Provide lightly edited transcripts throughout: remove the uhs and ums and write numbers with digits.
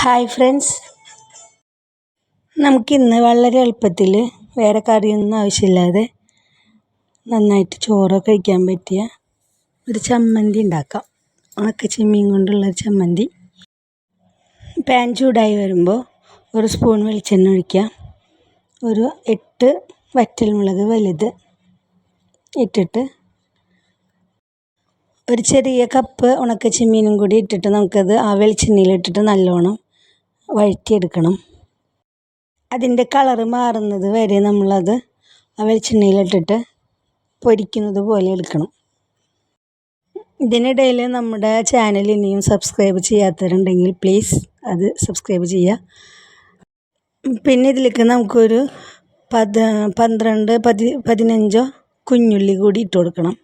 Hi friends, നമുക്കിന്ന് വളരെ എളുപ്പത്തിൽ വേറെ കറിയൊന്നും ആവശ്യമില്ലാതെ നന്നായിട്ട് ചോറൊക്കെ കഴിക്കാൻ പറ്റിയ ഒരു ചമ്മന്തി ഉണ്ടാക്കാം. ഉണക്കച്ചെമ്മീൻ കൊണ്ടുള്ളൊരു ചമ്മന്തി. പാൻ ചൂടായി വരുമ്പോൾ ഒരു സ്പൂൺ വെളിച്ചെണ്ണ ഒഴിക്കുക. ഒരു 8 വറ്റൽമുളക് വലുത് ഇട്ടിട്ട് ഒരു ചെറിയ കപ്പ് ഉണക്കച്ചെമ്മീനും കൂടി ഇട്ടിട്ട് നമുക്കത് ആ വെളിച്ചെണ്ണയിലിട്ടിട്ട് നല്ലോണം വഴറ്റിയെടുക്കണം. അതിൻ്റെ കളറ് മാറുന്നത് വരെ നമ്മളത് ആ വെളിച്ചെണ്ണയിലിട്ടിട്ട് പൊരിക്കുന്നത് പോലെ എടുക്കണം. ഇതിനിടയിൽ നമ്മുടെ ചാനൽ ഇനിയും സബ്സ്ക്രൈബ് ചെയ്യാത്തവരുണ്ടെങ്കിൽ പ്ലീസ് അത് സബ്സ്ക്രൈബ് ചെയ്യുക. പിന്നെ ഇതിലേക്ക് നമുക്കൊരു 15 കുഞ്ഞുള്ളി കൂടി ഇട്ട് കൊടുക്കണം.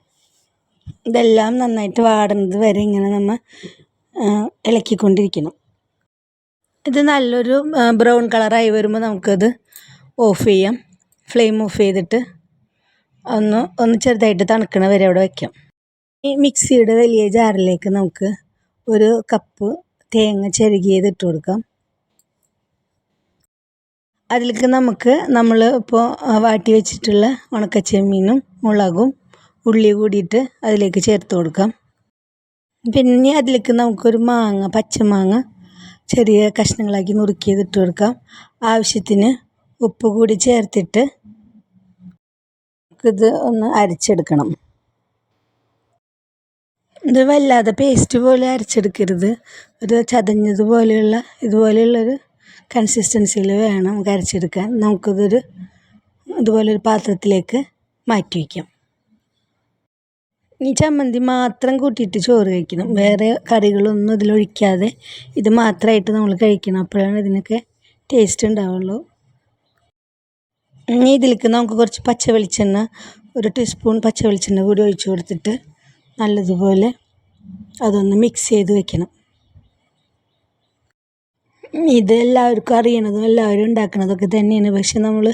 ഇതെല്ലാം നന്നായിട്ട് വാടുന്നത് വരെ ഇങ്ങനെ നമ്മൾ ഇളക്കിക്കൊണ്ടിരിക്കണം. ഇത് നല്ലൊരു ബ്രൗൺ കളറായി വരുമ്പോൾ നമുക്കത് ഓഫ് ചെയ്യാം. ഫ്ലെയിം ഓഫ് ചെയ്തിട്ട് ഒന്ന് ചെറുതായിട്ട് തണുക്കണ വരെ അവിടെ വയ്ക്കാം. ഈ മിക്സിയുടെ വലിയ ജാറിലേക്ക് നമുക്ക് ഒരു കപ്പ് തേങ്ങ ചിരകിയത് ഇട്ട് കൊടുക്കാം. അതിലേക്ക് നമ്മൾ ഇപ്പോൾ വാട്ടി വെച്ചിട്ടുള്ള ഉണക്കച്ചെമ്മീനും മുളകും ഉള്ളി കൂടിയിട്ട് അതിലേക്ക് ചേർത്ത് കൊടുക്കാം. പിന്നെ അതിലേക്ക് നമുക്കൊരു പച്ചമാങ്ങ ചെറിയ കഷ്ണങ്ങളാക്കി നുറുക്കിയത് ഇട്ട് കൊടുക്കാം. ആവശ്യത്തിന് ഉപ്പ് കൂടി ചേർത്തിട്ട് ഇത് ഒന്ന് അരച്ചെടുക്കണം. ഇത് വല്ലാതെ പേസ്റ്റ് പോലെ അരച്ചെടുക്കരുത്. ഒരു ഇതുപോലെയുള്ളൊരു കൺസിസ്റ്റൻസിയിൽ വേണം നമുക്ക് അരച്ചെടുക്കാൻ. ഇതുപോലൊരു പാത്രത്തിലേക്ക് മാറ്റി വയ്ക്കാം. ഈ ചമ്മന്തി മാത്രം കൂട്ടിയിട്ട് ചോറ് കഴിക്കണം. വേറെ കറികളൊന്നും ഇതിലൊഴിക്കാതെ ഇത് മാത്രമായിട്ട് നമ്മൾ കഴിക്കണം. അപ്പോഴാണ് ഇതിനൊക്കെ ടേസ്റ്റ് ഉണ്ടാവുള്ളൂ. ഇനി ഇതിലേക്ക് നമുക്ക് കുറച്ച് പച്ചവെളിച്ചെണ്ണ, ഒരു ടീസ്പൂൺ പച്ചവെളിച്ചെണ്ണ കൂടി ഒഴിച്ച് കൊടുത്തിട്ട് നല്ലതുപോലെ അതൊന്ന് മിക്സ് ചെയ്ത് വെക്കണം. ഇത് എല്ലാവർക്കും അറിയണതും എല്ലാവരും ഉണ്ടാക്കണതൊക്കെ തന്നെയാണ്. പക്ഷെ നമ്മൾ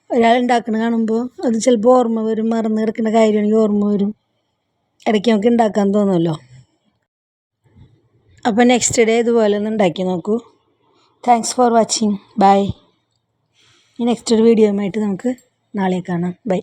ഒരാൾ ഉണ്ടാക്കണ കാണുമ്പോൾ അത് ചിലപ്പോൾ ഓർമ്മ വരും. മറന്നു കിടക്കുന്ന കാര്യമാണെങ്കിൽ ഓർമ്മ വരും. ഇടയ്ക്ക് നമുക്ക് ഉണ്ടാക്കാൻ തോന്നുമല്ലോ. അപ്പോൾ നെക്സ്റ്റ് ഡേ ഇതുപോലെ ഒന്ന് ഉണ്ടാക്കി നോക്കൂ. Thanks for watching. Bye. Next ഒരു വീഡിയോയുമായിട്ട് നമുക്ക് നാളെ കാണാം. ബൈ.